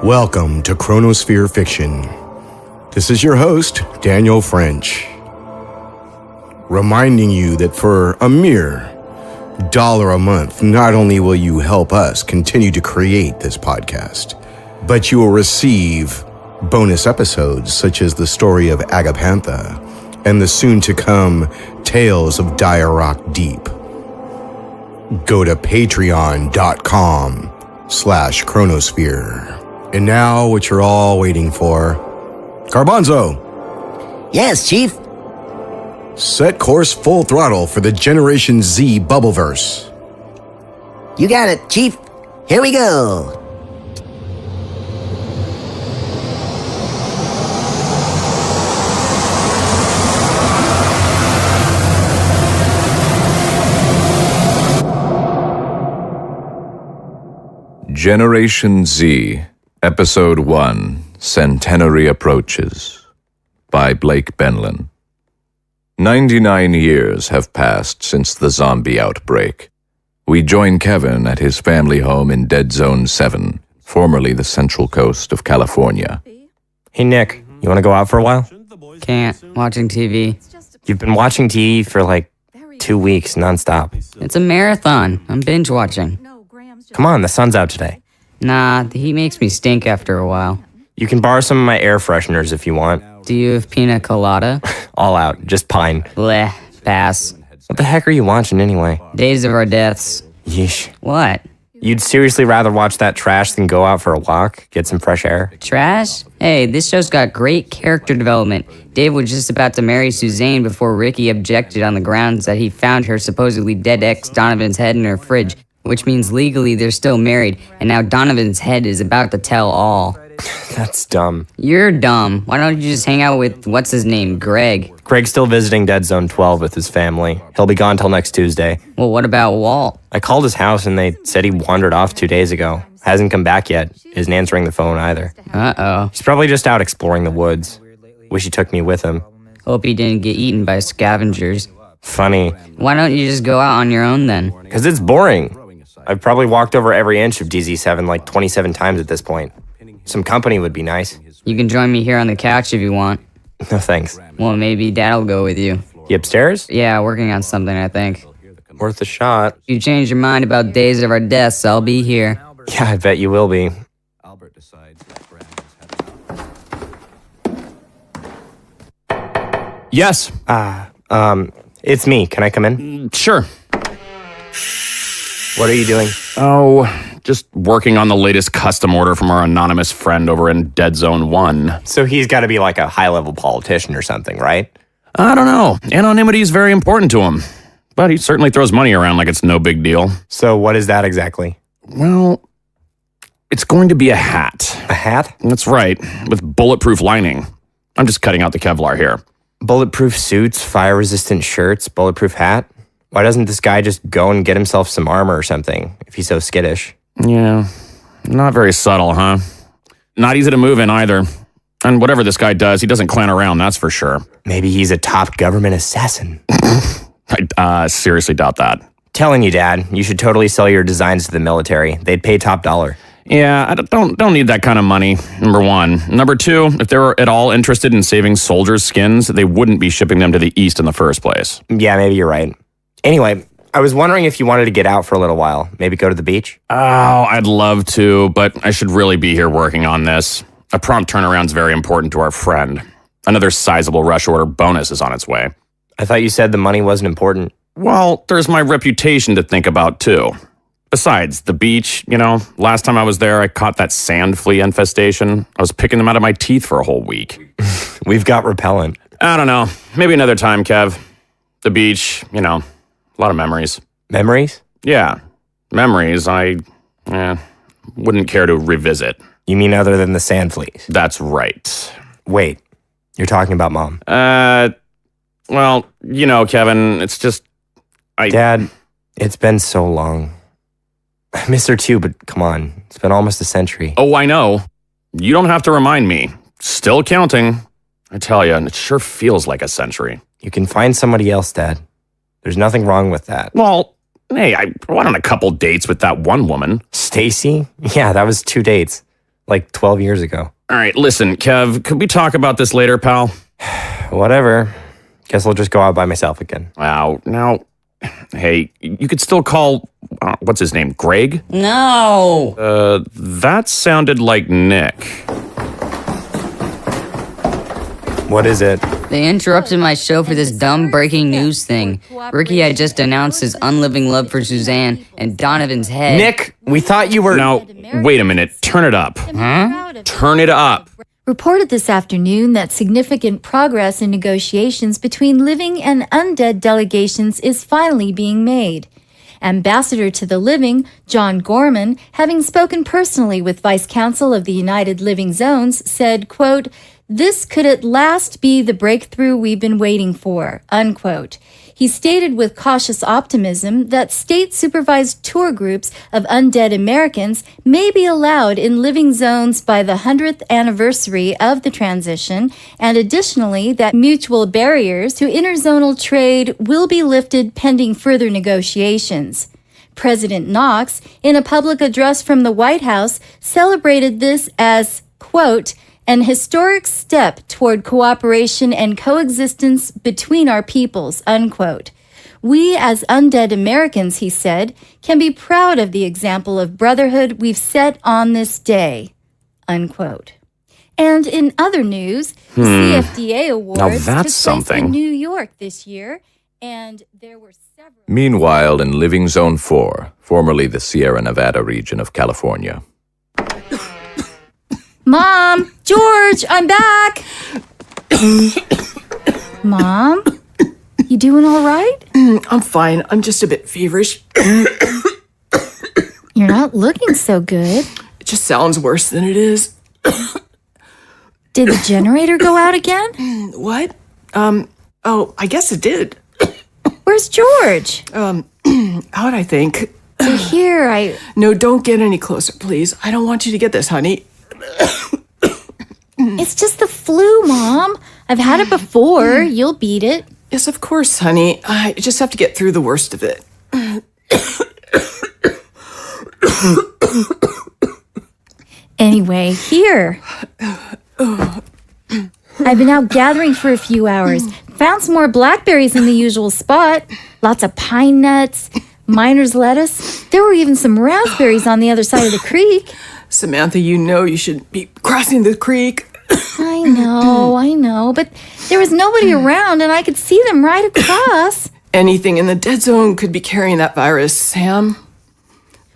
Welcome to Chronosphere Fiction. This is your host, Daniel French, reminding you that for a mere $1 a month, not only will you help us continue to create this podcast, but you will receive bonus episodes such as the story of Agapantha and the soon-to-come Tales of Dire Rock Deep. Go to patreon.com/chronosphere. And now, what you're all waiting for. Garbanzo! Yes, Chief? Set course full throttle for the Generation Z Bubbleverse. You got it, Chief. Here we go. Generation Z, Episode 1, Centenary Approaches, by Blake Benlin. 99 years have passed since the zombie outbreak. We join Kevn at his family home in Dead Zone 7, formerly the Central Coast of California. Hey, Nick, you want to go out for a while? Can't. Watching TV. You've been watching TV for like 2 weeks nonstop. It's a marathon. I'm binge watching. Come on, the sun's out today. Nah, the heat makes me stink after a while. You can borrow some of my air fresheners if you want. Do you have pina colada? All out, just pine. Bleh, pass. What the heck are you watching anyway? Days of Our Deaths. Yeesh. What? You'd seriously rather watch that trash than go out for a walk, get some fresh air? Trash? Hey, this show's got great character development. Dave was just about to marry Suzanne before Ricky objected on the grounds that he found her supposedly dead ex Donovan's head in her fridge, which means legally they're still married, and now Donovan's head is about to tell all. That's dumb. You're dumb. Why don't you just hang out with, what's his name, Greg? Greg's still visiting Dead Zone 12 with his family. He'll be gone till next Tuesday. Well, what about Walt? I called his house and they said he wandered off 2 days ago. Hasn't come back yet. Isn't answering the phone either. Uh-oh. He's probably just out exploring the woods. Wish he took me with him. Hope he didn't get eaten by scavengers. Funny. Why don't you just go out on your own then? Because it's boring. I've probably walked over every inch of DZ7 like 27 times at this point. Some company would be nice. You can join me here on the couch if you want. No thanks. Well, maybe Dad'll go with you. You upstairs? Yeah, working on something, I think. Worth a shot. If you change your mind about Days of Our Deaths, I'll be here. Yeah, I bet you will be. Yes. It's me. Can I come in? Sure. What are you doing? Oh, just working on the latest custom order from our anonymous friend over in Dead Zone 1. So he's got to be like a high-level politician or something, right? I don't know. Anonymity is very important to him. But he certainly throws money around like it's no big deal. So what is that exactly? Well, it's going to be a hat. A hat? That's right, with bulletproof lining. I'm just cutting out the Kevlar here. Bulletproof suits, fire-resistant shirts, bulletproof hat? Why doesn't this guy just go and get himself some armor or something, if he's so skittish? Yeah, not very subtle, huh? Not easy to move in either. And whatever this guy does, he doesn't clown around, that's for sure. Maybe he's a top government assassin. I seriously doubt that. Telling you, Dad, you should totally sell your designs to the military. They'd pay top dollar. Yeah, I don't need that kind of money, number one. Number two, if they were at all interested in saving soldiers' skins, they wouldn't be shipping them to the East in the first place. Yeah, maybe you're right. Anyway, I was wondering if you wanted to get out for a little while. Maybe go to the beach? Oh, I'd love to, but I should really be here working on this. A prompt turnaround's very important to our friend. Another sizable rush order bonus is on its way. I thought you said the money wasn't important. Well, there's my reputation to think about, too. Besides, the beach, last time I was there, I caught that sand flea infestation. I was picking them out of my teeth for a whole week. We've got repellent. I don't know. Maybe another time, Kev. The beach, a lot of memories. Memories? Yeah, memories I wouldn't care to revisit. You mean other than the sand fleas? That's right. Wait, you're talking about Mom? Well, Kevn, it's just... Dad, it's been so long. I miss her too, but come on. It's been almost a century. Oh, I know. You don't have to remind me. Still counting. I tell you, it sure feels like a century. You can find somebody else, Dad. There's nothing wrong with that. Well, hey, I went on a couple dates with that one woman. Stacy? Yeah, that was 2 dates. Like 12 years ago. All right, listen, Kev, could we talk about this later, pal? Whatever. Guess I'll just go out by myself again. Wow, now, hey, you could still call, what's his name, Greg? No! That sounded like Nick. What is it? They interrupted my show for this dumb breaking news thing. Ricky had just announced his unliving love for Suzanne and Donovan's head. Nick, we thought you were... Now, wait a minute, turn it up. Huh? Turn it up. Reported this afternoon that significant progress in negotiations between living and undead delegations is finally being made. Ambassador to the Living, John Gorman, having spoken personally with Vice Counsel of the United Living Zones, said, quote, "This could at last be the breakthrough we've been waiting for," unquote. He stated with cautious optimism that state-supervised tour groups of undead Americans may be allowed in living zones by the 100th anniversary of the transition, and additionally that mutual barriers to interzonal trade will be lifted pending further negotiations. President Knox, in a public address from the White House, celebrated this as, quote, "an historic step toward cooperation and coexistence between our peoples," unquote. "We as undead Americans," he said, "can be proud of the example of brotherhood we've set on this day," unquote. And in other news, CFDA awards Now took that's place something. in New York this year, and there were several... Meanwhile, in Living Zone 4, formerly the Sierra Nevada region of California. Mom! George! I'm back! Mom? You doing all right? I'm fine. I'm just a bit feverish. You're not looking so good. It just sounds worse than it is. Did the generator go out again? What? Oh, I guess it did. Where's George? Out, I think. Here, No, don't get any closer, please. I don't want you to get this, honey. It's just the flu, Mom. I've had it before. You'll beat it. Yes, of course, honey. I just have to get through the worst of it. Anyway, here. I've been out gathering for a few hours. Found some more blackberries in the usual spot. Lots of pine nuts, miner's lettuce. There were even some raspberries on the other side of the creek. Samantha, you know you should be crossing the creek. I know, but there was nobody around and I could see them right across. Anything in the dead zone could be carrying that virus, Sam.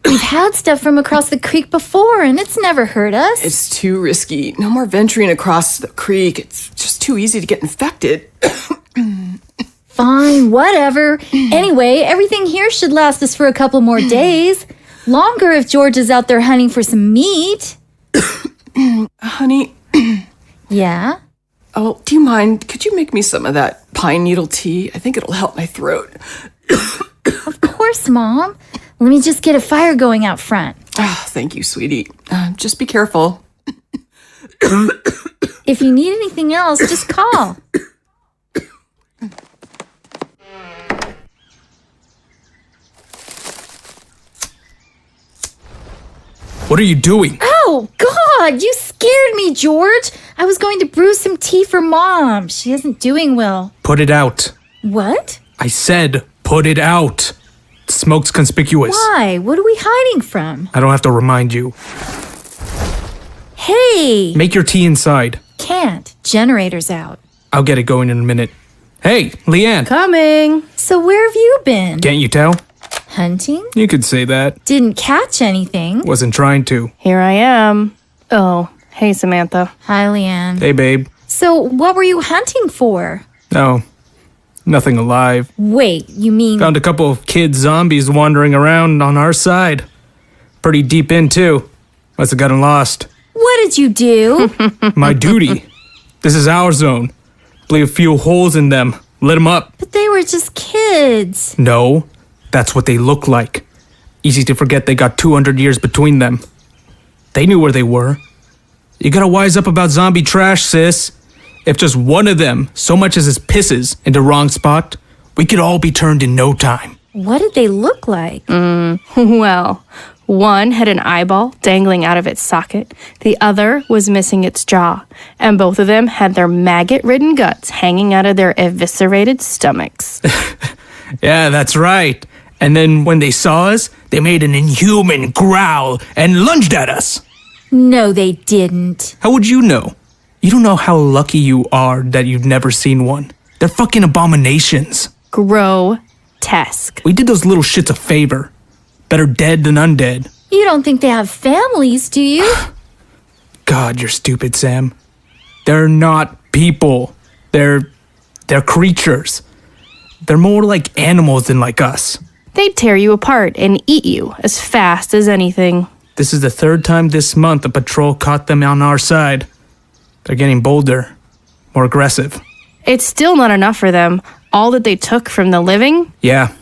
We've had stuff from across the creek before and it's never hurt us. It's too risky. No more venturing across the creek. It's just too easy to get infected. Fine, whatever. Anyway, everything here should last us for a couple more days. Longer if George is out there hunting for some meat. Honey, Yeah? oh, do you mind? Could you make me some of that pine needle tea? I think it'll help my throat. Of course, Mom. Let me just get a fire going out front. Ah, thank you, sweetie. Just be careful. If you need anything else, just call. What are you doing? Oh, God, you scared me, George. I was going to brew some tea for Mom. She isn't doing well. Put it out. What? I said, put it out. Smoke's conspicuous. Why? What are we hiding from? I don't have to remind you. Hey! Make your tea inside. Can't. Generator's out. I'll get it going in a minute. Hey, Leanne. Coming. So where have you been? Can't you tell? Hunting? You could say that. Didn't catch anything. Wasn't trying to. Here I am. Oh, hey, Samantha. Hi, Leanne. Hey, babe. So what were you hunting for? No, nothing alive. Wait, you mean... Found a couple of kid zombies wandering around on our side. Pretty deep in, too. Must have gotten lost. What did you do? My duty. This is our zone. Blew a few holes in them. Lit them up. But they were just kids. No, that's what they look like. Easy to forget they got 200 years between them. They knew where they were. You gotta wise up about zombie trash, sis. If just one of them so much as his pisses in the wrong spot, we could all be turned in no time. What did they look like? Well, one had an eyeball dangling out of its socket, the other was missing its jaw, and both of them had their maggot-ridden guts hanging out of their eviscerated stomachs. Yeah, that's right. And then when they saw us, they made an inhuman growl and lunged at us. No, they didn't. How would you know? You don't know how lucky you are that you've never seen one. They're fucking abominations. Grotesque. We did those little shits a favor. Better dead than undead. You don't think they have families, do you? God, you're stupid, Sam. They're not people. They're creatures. They're more like animals than like us. They'd tear you apart and eat you as fast as anything. This is the third time this month a patrol caught them on our side. They're getting bolder, more aggressive. It's still not enough for them. All that they took from the living? Yeah.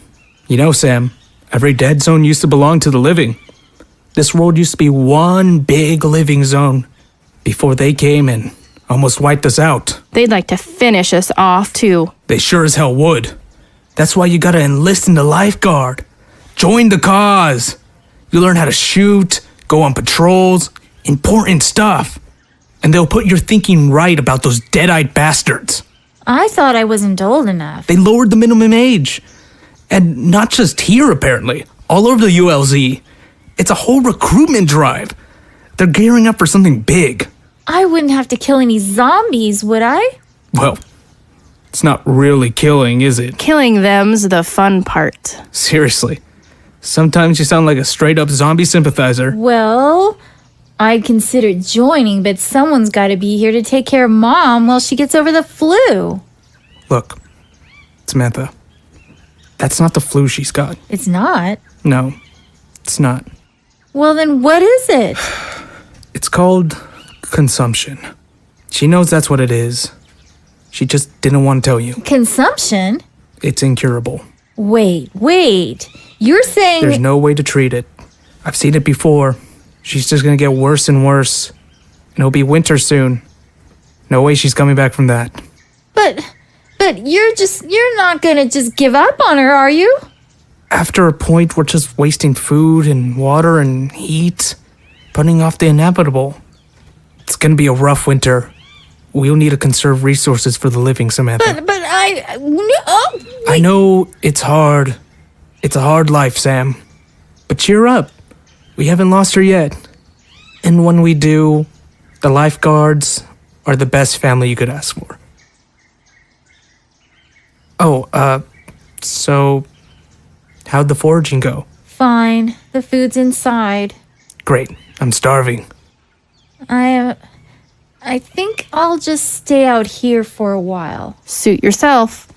You know, Sam, every dead zone used to belong to the living. This world used to be one big living zone before they came and almost wiped us out. They'd like to finish us off, too. They sure as hell would. That's why you gotta enlist in the lifeguard. Join the cause. You learn how to shoot, go on patrols, important stuff. And they'll put your thinking right about those dead-eyed bastards. I thought I wasn't old enough. They lowered the minimum age. And not just here, apparently. All over the ULZ. It's a whole recruitment drive. They're gearing up for something big. I wouldn't have to kill any zombies, would I? Well, it's not really killing, is it? Killing them's the fun part. Seriously. Sometimes you sound like a straight-up zombie sympathizer. Well, I'd consider joining, but someone's got to be here to take care of Mom while she gets over the flu. Look, Samantha, that's not the flu she's got. It's not. No, it's not. Well, then what is it? It's called consumption. She knows that's what it is. She just didn't want to tell you. Consumption? It's incurable. Wait. You're saying... There's no way to treat it. I've seen it before. She's just gonna get worse and worse. And it'll be winter soon. No way she's coming back from that. But you're not gonna just give up on her, are you? After a point, we're just wasting food and water and heat, putting off the inevitable. It's gonna be a rough winter. We'll need to conserve resources for the living, Samantha. But I know it's hard. It's a hard life, Sam. But cheer up. We haven't lost her yet. And when we do, the lifeguards are the best family you could ask for. So how'd the foraging go? Fine. The food's inside. Great. I'm starving. I think I'll just stay out here for a while. Suit yourself.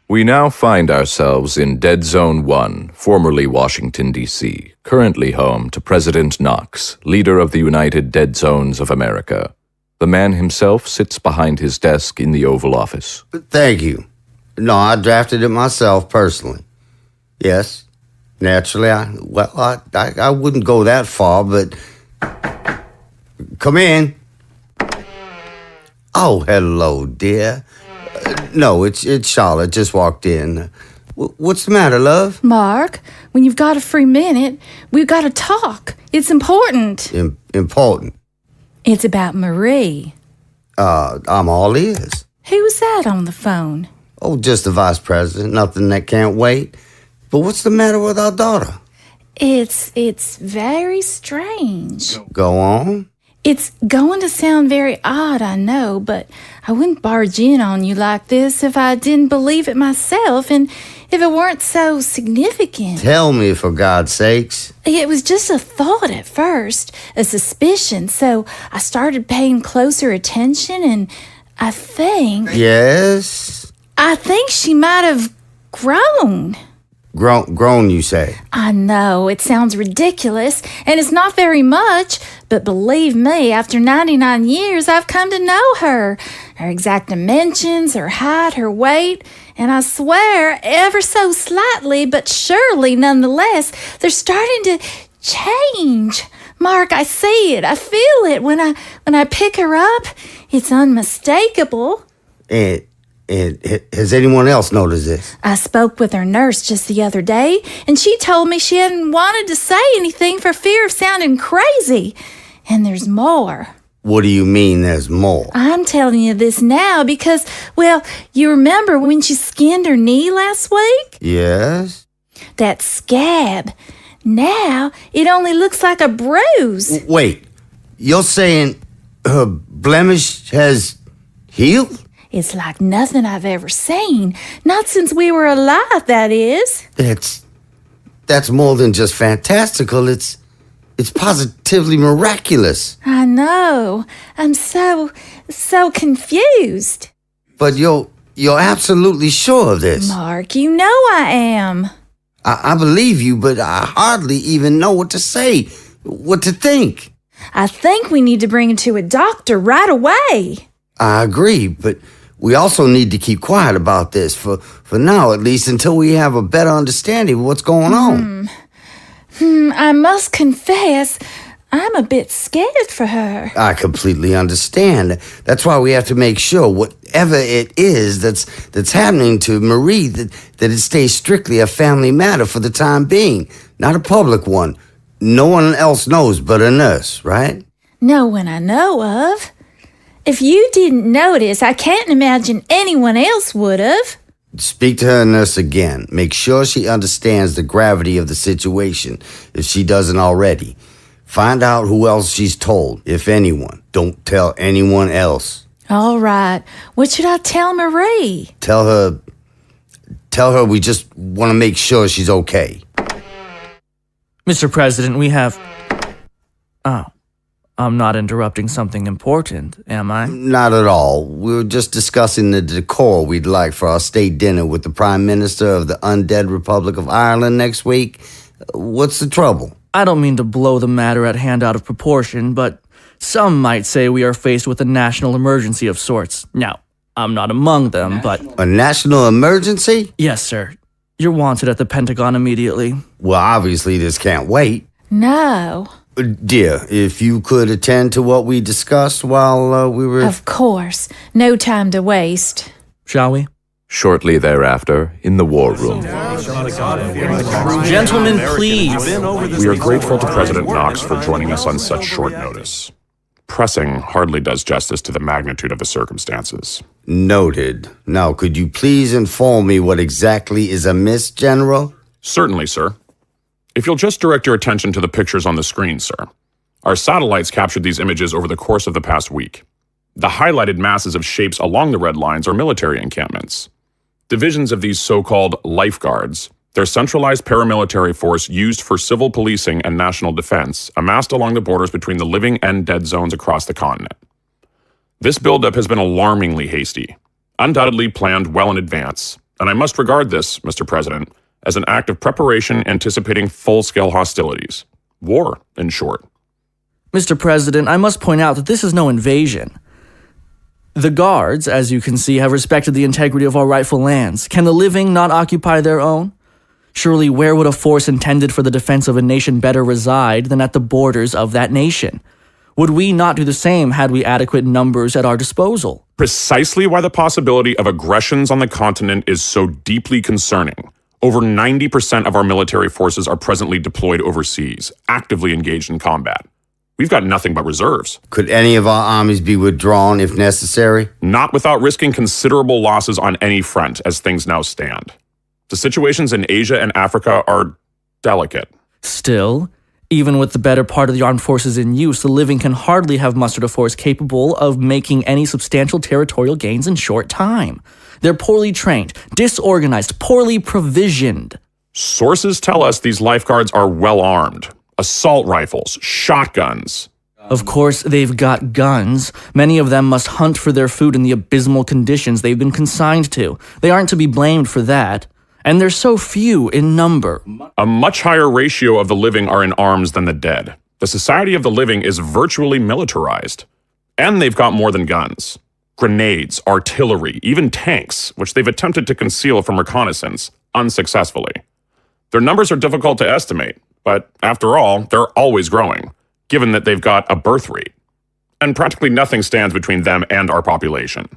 We now find ourselves in Dead Zone 1, formerly Washington, D.C., currently home to President Knox, leader of the United Dead Zones of America. The man himself sits behind his desk in the Oval Office. Thank you. No, I drafted it myself personally. Yes, naturally, I wouldn't go that far, but... Come in. Oh, hello, dear. No, it's Charlotte. Just walked in. What's the matter, love? Mark, when you've got a free minute, we've got to talk. It's important. Important? It's about Marie. I'm all ears. Who's that on the phone? Oh, just the vice president. Nothing that can't wait. But what's the matter with our daughter? It's very strange. Go on. It's going to sound very odd, I know, but I wouldn't barge in on you like this if I didn't believe it myself and if it weren't so significant. Tell me, for God's sakes. It was just a thought at first, a suspicion, so I started paying closer attention and I think... Yes? I think she might have grown. Grown, you say? I know, it sounds ridiculous, and it's not very much, but believe me, after 99 years, I've come to know her exact dimensions, her height, her weight, and I swear, ever so slightly, but surely nonetheless, they're starting to change. Mark, I see it. I feel it when I pick her up. It's unmistakable. And has anyone else noticed this? I spoke with her nurse just the other day, and she told me she hadn't wanted to say anything for fear of sounding crazy. And there's more. What do you mean there's more? I'm telling you this now because, well, you remember when she skinned her knee last week? Yes? That scab. Now it only looks like a bruise. Wait, you're saying her blemish has healed? It's like nothing I've ever seen. Not since we were alive, that is. That's more than just fantastical. It's positively miraculous. I know. I'm so confused. But you're absolutely sure of this. Mark, you know I am. I believe you, but I hardly even know what to say, what to think. I think we need to bring her to a doctor right away. I agree, but we also need to keep quiet about this, for now at least, until we have a better understanding of what's going on. I must confess, I'm a bit scared for her. I completely understand. That's why we have to make sure whatever it is that's happening to Marie, that it stays strictly a family matter for the time being, not a public one. No one else knows but a nurse, right? No one I know of. If you didn't notice, I can't imagine anyone else would have. Speak to her nurse again. Make sure she understands the gravity of the situation, if she doesn't already. Find out who else she's told, if anyone. Don't tell anyone else. All right. What should I tell Marie? Tell her we just want to make sure she's okay. Mr. President, we have... Oh, I'm not interrupting something important, am I? Not at all. We were just discussing the decor we'd like for our state dinner with the Prime Minister of the Undead Republic of Ireland next week. What's the trouble? I don't mean to blow the matter at hand out of proportion, but some might say we are faced with a national emergency of sorts. Now, I'm not among them, but... A national emergency? Yes, sir. You're wanted at the Pentagon immediately. Well, obviously this can't wait. No. Dear, if you could attend to what we discussed while we were... Of course. No time to waste. Shall we? Shortly thereafter, in the war room. Gentlemen, please. We are grateful to President Knox for joining us on such short notice. Pressing hardly does justice to the magnitude of the circumstances. Noted. Now, could you please inform me what exactly is amiss, General? Certainly, sir. If you'll just direct your attention to the pictures on the screen, sir. Our satellites captured these images over the course of the past week. The highlighted masses of shapes along the red lines are military encampments. Divisions of these so-called lifeguards, their centralized paramilitary force used for civil policing and national defense, amassed along the borders between the living and dead zones across the continent. This buildup has been alarmingly hasty, undoubtedly planned well in advance, and I must regard this, Mr. President, as an act of preparation anticipating full-scale hostilities. War, in short. Mr. President, I must point out that this is no invasion. The guards, as you can see, have respected the integrity of our rightful lands. Can the living not occupy their own? Surely where would a force intended for the defense of a nation better reside than at the borders of that nation? Would we not do the same had we adequate numbers at our disposal? Precisely why the possibility of aggressions on the continent is so deeply concerning. Over 90% of our military forces are presently deployed overseas, actively engaged in combat. We've got nothing but reserves. Could any of our armies be withdrawn if necessary? Not without risking considerable losses on any front, as things now stand. The situations in Asia and Africa are delicate. Still, even with the better part of the armed forces in use, the living can hardly have mustered a force capable of making any substantial territorial gains in short time. They're poorly trained, disorganized, poorly provisioned. Sources tell us these lifeguards are well armed. Assault rifles, shotguns. Of course, they've got guns. Many of them must hunt for their food in the abysmal conditions they've been consigned to. They aren't to be blamed for that. And they're so few in number. A much higher ratio of the living are in arms than the dead. The society of the living is virtually militarized. And they've got more than guns. Grenades, artillery, even tanks, which they've attempted to conceal from reconnaissance, unsuccessfully. Their numbers are difficult to estimate, but after all, they're always growing. given that they've got a birth rate. And practically nothing stands between them and our population.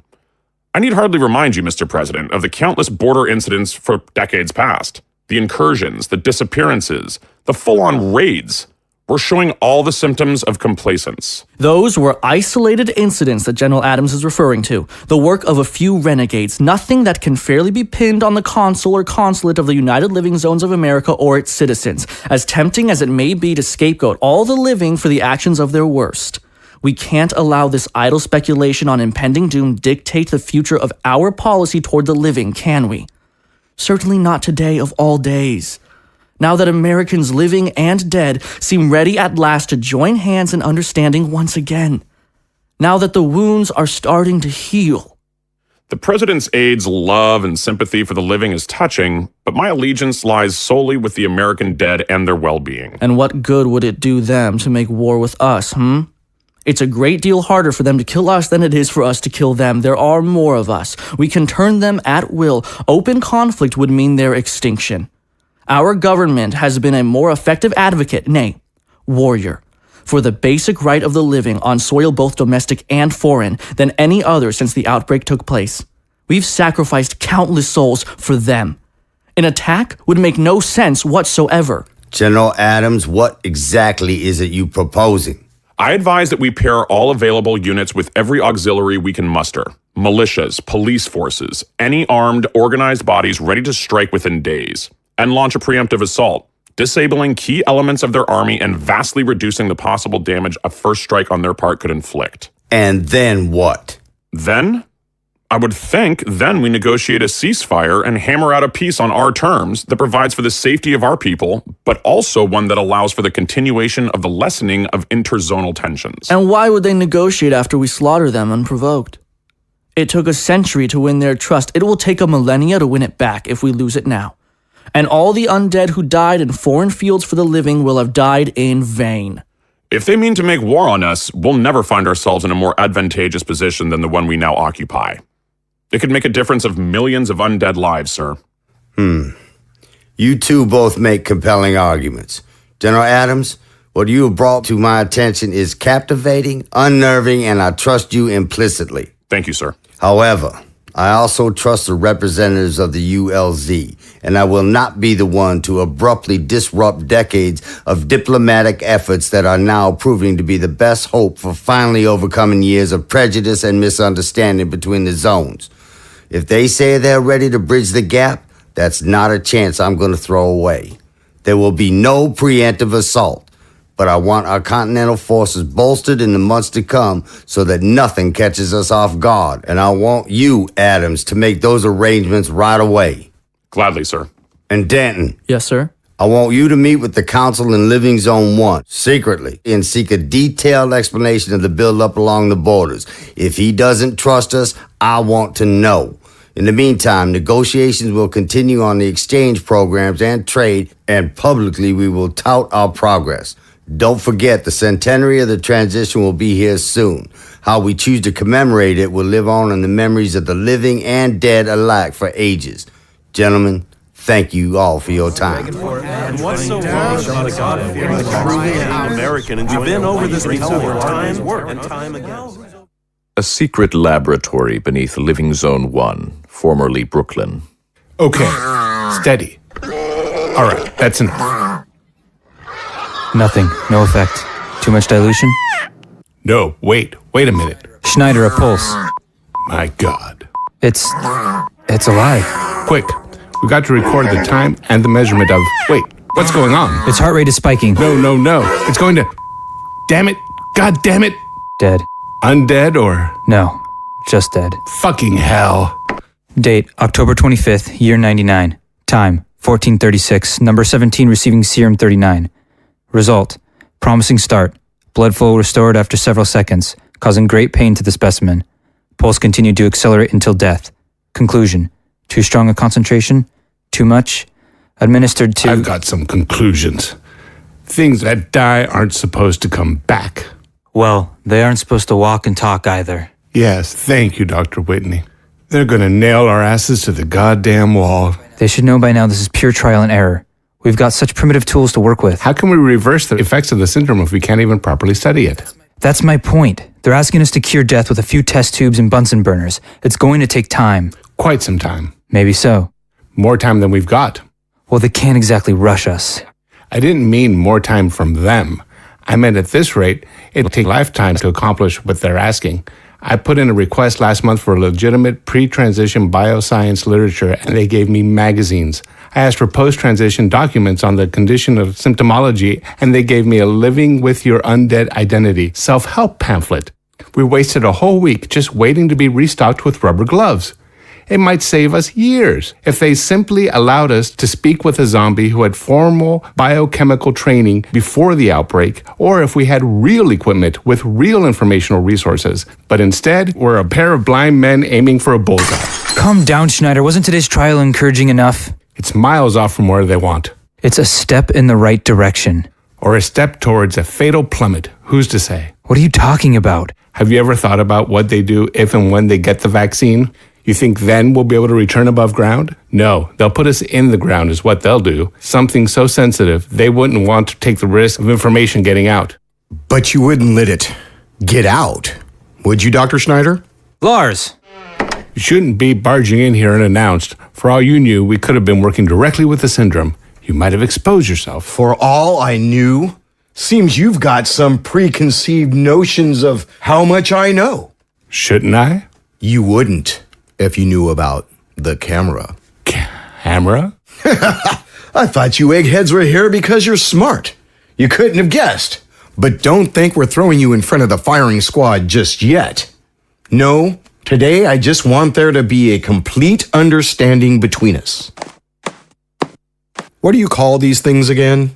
I need hardly remind you, Mr. President, of the countless border incidents for decades past. The incursions, the disappearances, the full-on raids. We're showing all the symptoms of complacence. Those were isolated incidents that General Adams is referring to. The work of a few renegades, nothing that can fairly be pinned on the consul or consulate of the United Living Zones of America or its citizens, as tempting as it may be to scapegoat all the living for the actions of their worst. We can't allow this idle speculation on impending doom dictate the future of our policy toward the living, can we? Certainly not today of all days. Now that Americans living and dead seem ready at last to join hands in understanding once again. Now that the wounds are starting to heal. The President's aide's love and sympathy for the living is touching, but my allegiance lies solely with the American dead and their well-being. And what good would it do them to make war with us, It's a great deal harder for them to kill us than it is for us to kill them. There are more of us. We can turn them at will. Open conflict would mean their extinction. Our government has been a more effective advocate, nay, warrior, for the basic right of the living on soil both domestic and foreign than any other since the outbreak took place. We've sacrificed countless souls for them. An attack would make no sense whatsoever. General Adams, what exactly is it you proposing? I advise that we pair all available units with every auxiliary we can muster. Militias, police forces, any armed, organized bodies ready to strike within days. And launch a preemptive assault, disabling key elements of their army and vastly reducing the possible damage a first strike on their part could inflict. And then what? Then? I would think then we negotiate a ceasefire and hammer out a peace on our terms that provides for the safety of our people, but also one that allows for the continuation of the lessening of interzonal tensions. And why would they negotiate after we slaughter them unprovoked? It took a century to win their trust. It will take a millennia to win it back if we lose it now. And all the undead who died in foreign fields for the living will have died in vain. If they mean to make war on us, we'll never find ourselves in a more advantageous position than the one we now occupy. It could make a difference of millions of undead lives, sir. You two both make compelling arguments. General Adams, what you have brought to my attention is captivating, unnerving, and I trust you implicitly. Thank you, sir. However, I also trust the representatives of the ULZ, and I will not be the one to abruptly disrupt decades of diplomatic efforts that are now proving to be the best hope for finally overcoming years of prejudice and misunderstanding between the zones. If they say they're ready to bridge the gap, that's not a chance I'm going to throw away. There will be no preemptive assault. But I want our continental forces bolstered in the months to come so that nothing catches us off guard. And I want you, Adams, to make those arrangements right away. Gladly, sir. And Denton. Yes, sir. I want you to meet with the council in Living Zone 1, secretly, and seek a detailed explanation of the buildup along the borders. If he doesn't trust us, I want to know. In the meantime, negotiations will continue on the exchange programs and trade, and publicly we will tout our progress. Don't forget, the centenary of the transition will be here soon. How we choose to commemorate it will live on in the memories of the living and dead alike for ages. Gentlemen, thank you all for your time. And what's so wrong about a God-fearing, truly American and we've been over this before time and time again. A secret laboratory beneath Living Zone 1, formerly Brooklyn. Okay, steady. All right, that's enough. Nothing. No effect. Too much dilution? No, wait a minute. Schneider, a pulse. My God. It's alive. Quick, we got to record the time and the measurement of... Wait, what's going on? Its heart rate is spiking. No. It's going to... Damn it. God damn it. Dead. Undead or... No, just dead. Fucking hell. Date, October 25th, year 99. Time, 1436. Number 17 receiving serum 39. Result, promising start. Blood flow restored after several seconds, causing great pain to the specimen. Pulse continued to accelerate until death. Conclusion, too strong a concentration? Too much? Administered to... I've got some conclusions. Things that die aren't supposed to come back. Well, they aren't supposed to walk and talk either. Yes, thank you, Dr. Whitney. They're gonna nail our asses to the goddamn wall. They should know by now this is pure trial and error. We've got such primitive tools to work with. How can we reverse the effects of the syndrome if we can't even properly study it? That's my point. They're asking us to cure death with a few test tubes and Bunsen burners. It's going to take time. Quite some time. Maybe so. More time than we've got. Well, they can't exactly rush us. I didn't mean more time from them. I meant at this rate, it'll take lifetimes to accomplish what they're asking. I put in a request last month for legitimate pre-transition bioscience literature, and they gave me magazines. I asked for post-transition documents on the condition of symptomology, and they gave me a Living with Your Undead Identity self-help pamphlet. We wasted a whole week just waiting to be restocked with rubber gloves. It might save us years if they simply allowed us to speak with a zombie who had formal biochemical training before the outbreak, or if we had real equipment with real informational resources. But instead, we're a pair of blind men aiming for a bullseye. Calm down, Schneider. Wasn't today's trial encouraging enough? It's miles off from where they want. It's a step in the right direction. Or a step towards a fatal plummet. Who's to say? What are you talking about? Have you ever thought about what they do if and when they get the vaccine? You think then we'll be able to return above ground? No, they'll put us in the ground is what they'll do. Something so sensitive, they wouldn't want to take the risk of information getting out. But you wouldn't let it get out, would you, Dr. Schneider? Lars! You shouldn't be barging in here unannounced. For all you knew, we could have been working directly with the syndrome. You might have exposed yourself. For all I knew, seems you've got some preconceived notions of how much I know. Shouldn't I? You wouldn't if you knew about the camera. Camera? I thought you eggheads were here because you're smart. You couldn't have guessed. But don't think we're throwing you in front of the firing squad just yet. No, today I just want there to be a complete understanding between us. What do you call these things again?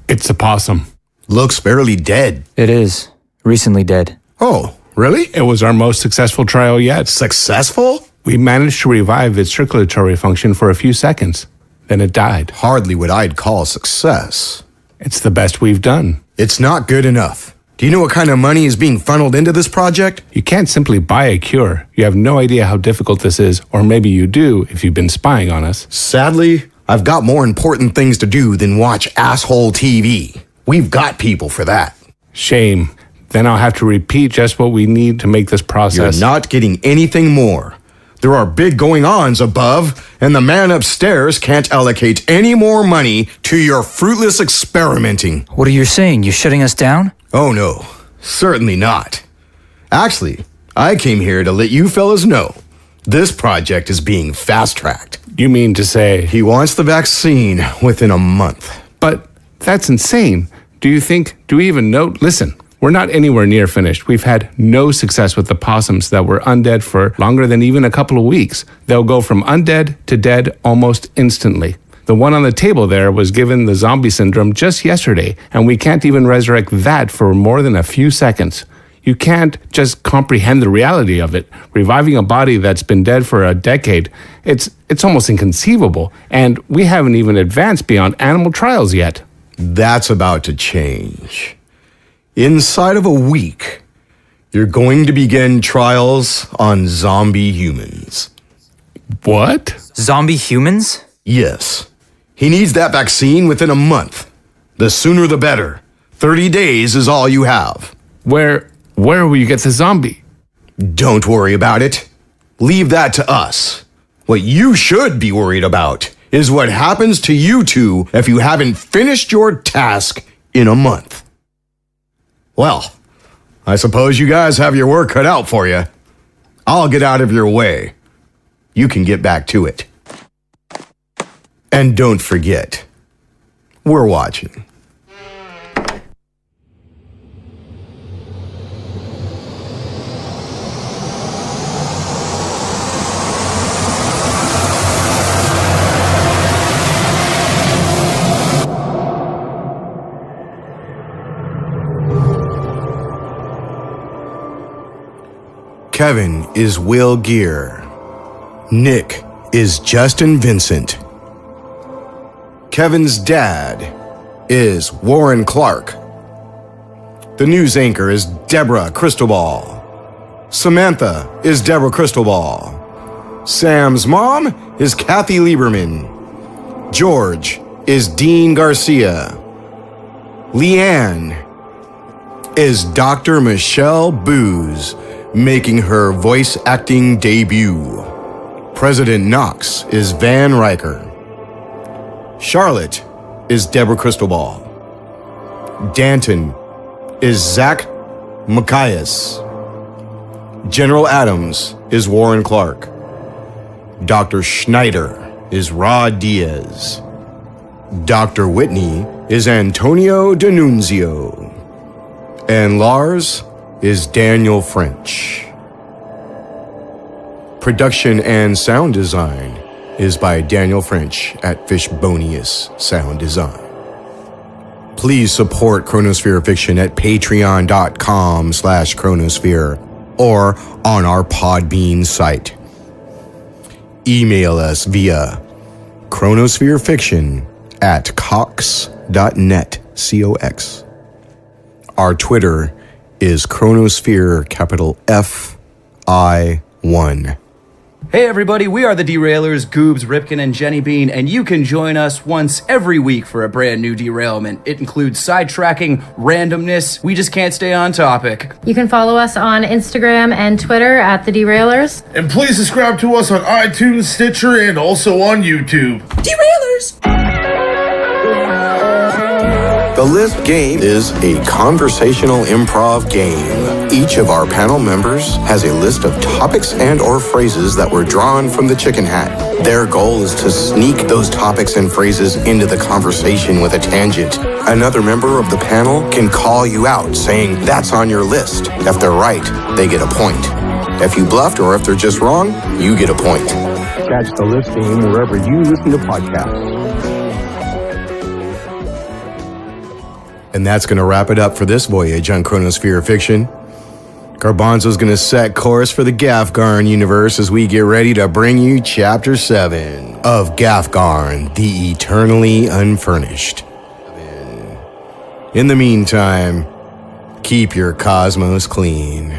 It's a possum. Looks barely dead. It is. Recently dead. Oh, really? It was our most successful trial yet. Successful? We managed to revive its circulatory function for a few seconds. Then it died. Hardly what I'd call success. It's the best we've done. It's not good enough. Do you know what kind of money is being funneled into this project? You can't simply buy a cure. You have no idea how difficult this is, or maybe you do if you've been spying on us. Sadly, I've got more important things to do than watch asshole TV. We've got people for that. Shame. Then I'll have to repeat just what we need to make this process. You're not getting anything more. There are big going-ons above, and the man upstairs can't allocate any more money to your fruitless experimenting. What are you saying? You shutting us down? Oh no, certainly not. Actually, I came here to let you fellas know this project is being fast-tracked. You mean to say... He wants the vaccine within a month. But that's insane. Do we even know? Listen, we're not anywhere near finished. We've had no success with the possums that were undead for longer than even a couple of weeks. They'll go from undead to dead almost instantly. The one on the table there was given the zombie syndrome just yesterday, and we can't even resurrect that for more than a few seconds. You can't just comprehend the reality of it. Reviving a body that's been dead for a decade, it's almost inconceivable, and we haven't even advanced beyond animal trials yet. That's about to change. Inside of a week, you're going to begin trials on zombie humans. What? Zombie humans? Yes. He needs that vaccine within a month. The sooner the better. 30 days is all you have. Where will you get the zombie? Don't worry about it. Leave that to us. What you should be worried about is what happens to you two if you haven't finished your task in a month. Well, I suppose you guys have your work cut out for you. I'll get out of your way. You can get back to it. And don't forget, we're watching. Kevn is Will Gear. Nick is Justin Vincent. Kevn's dad is Warren Clark. The news anchor is Deborah Cristobal. Samantha is Deborah Cristobal. Sam's mom is Kathy Lieberman. George is Dean Garcia. Leanne is Dr. Michelle Booz, making her voice acting debut. President Knox is Van Riker. Charlotte is Deborah Cristobal. Danton is Zach Macias. General Adams is Warren Clark. Dr. Schneider is Rod Diaz. Dr. Whitney is Antonio D'Annunzio. And Lars is Daniel French. Production and sound design is by Daniel French at Fishbonius Sound Design. Please support Chronosphere Fiction at patreon.com/chronosphere or on our Podbean site. Email us via chronospherefiction@cox.net, COX. Our Twitter is Chronosphere, capital FI1. Hey everybody, we are the Derailers, Goobs, Ripken, and Jenny Bean, and you can join us once every week for a brand new derailment. It includes sidetracking, randomness, we just can't stay on topic. You can follow us on Instagram and Twitter at the Derailers. And please subscribe to us on iTunes, Stitcher, and also on YouTube. Derailers! The List game is a conversational improv game. Each of our panel members has a list of topics and or phrases that were drawn from the chicken hat. Their goal is to sneak those topics and phrases into the conversation with a tangent. Another member of the panel can call you out saying, "That's on your list." If they're right, they get a point. If you bluffed or if they're just wrong, you get a point. Catch The List game wherever you listen to podcasts. And that's going to wrap it up for this voyage on Chronosphere Fiction. Garbanzo's going to set course for the Gafgarn universe as we get ready to bring you Chapter 7 of Gafgarn, the Eternally Unfurnished. In the meantime, keep your cosmos clean.